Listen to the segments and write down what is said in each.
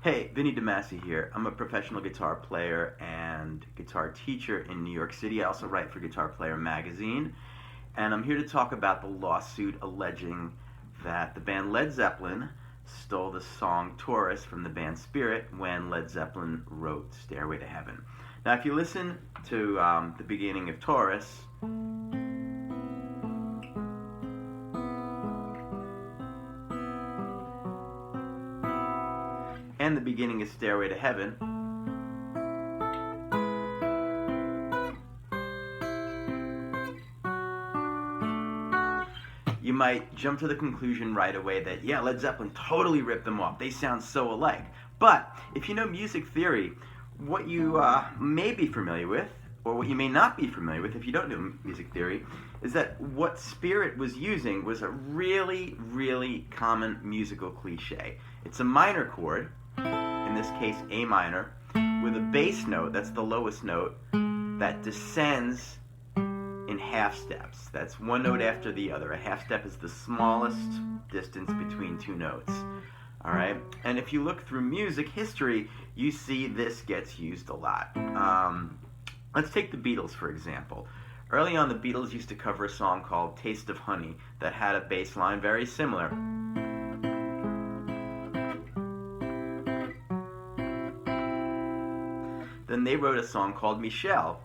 Hey, Vinny DeMasi here. I'm a professional guitar player and guitar teacher in New York City. I also write for Guitar Player magazine. And I'm here to talk about the lawsuit alleging that the band Led Zeppelin stole the song Taurus from the band Spirit when Led Zeppelin wrote Stairway to Heaven. Now, if you listen to the beginning of Taurus, and the beginning of Stairway to Heaven, you might jump to the conclusion right away that, yeah, Led Zeppelin totally ripped them off. They sound so alike. But if you know music theory, what you may be familiar with, or what you may not be familiar with if you don't know music theory, is that what Spirit was using was a really, really common musical cliche. It's a minor chord, in this case A minor, with a bass note, that's the lowest note, that descends in half steps. That's one note after the other. A half step is the smallest distance between two notes. All right? And if you look through music history, you see this gets used a lot. Let's take the Beatles, for example. Early on, the Beatles used to cover a song called Taste of Honey that had a bass line very similar. Then they wrote a song called Michelle,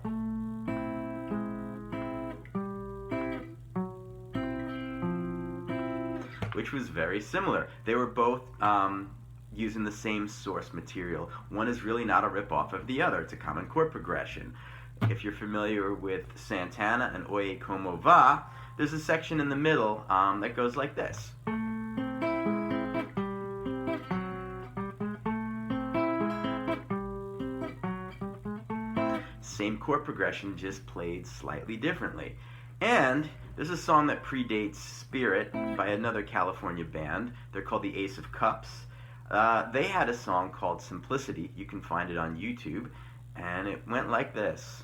which was very similar. They were both using the same source material. One is really not a rip-off of the other. It's a common chord progression. If you're familiar with Santana and Oye Como Va, there's a section in the middle that goes like this. Same chord progression, just played slightly differently. And there's a song that predates Spirit by another California band. They're called the Ace of Cups. They had a song called Simplicity. You can find it on YouTube. And it went like this.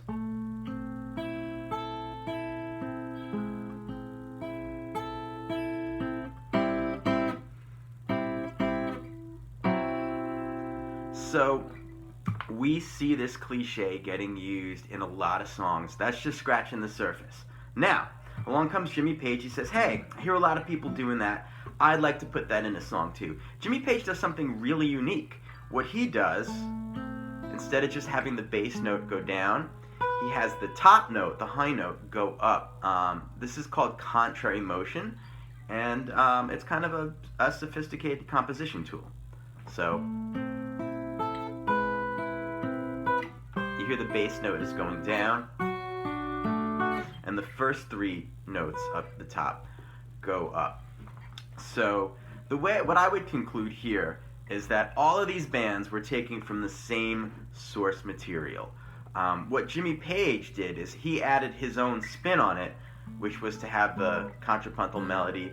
So we see this cliche getting used in a lot of songs. That's just scratching the surface. Now, along comes Jimmy Page. He says, hey, I hear a lot of people doing that. I'd like to put that in a song too. Jimmy Page does something really unique. What he does, instead of just having the bass note go down, he has the top note, the high note, go up. This is called contrary motion, and it's kind of a sophisticated composition tool. So you hear the bass note is going down, and the first three notes up the top go up. So what I would conclude here is that all of these bands were taking from the same source material. What Jimmy Page did is he added his own spin on it, which was to have the contrapuntal melody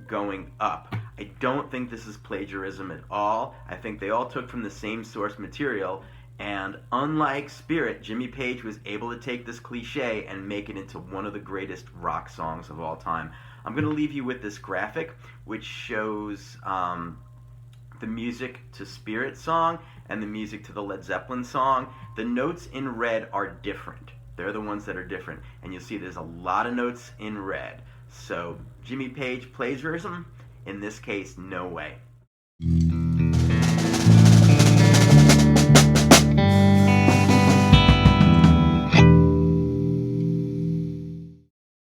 going up. I don't think this is plagiarism at all. I think they all took from the same source material, and unlike Spirit, Jimmy Page was able to take this cliche and make it into one of the greatest rock songs of all time. I'm going to leave you with this graphic, which shows the music to Spirit song and the music to the Led Zeppelin song. The notes in red are different. They're the ones that are different. And you'll see there's a lot of notes in red. So Jimmy Page plagiarism? In this case, no way.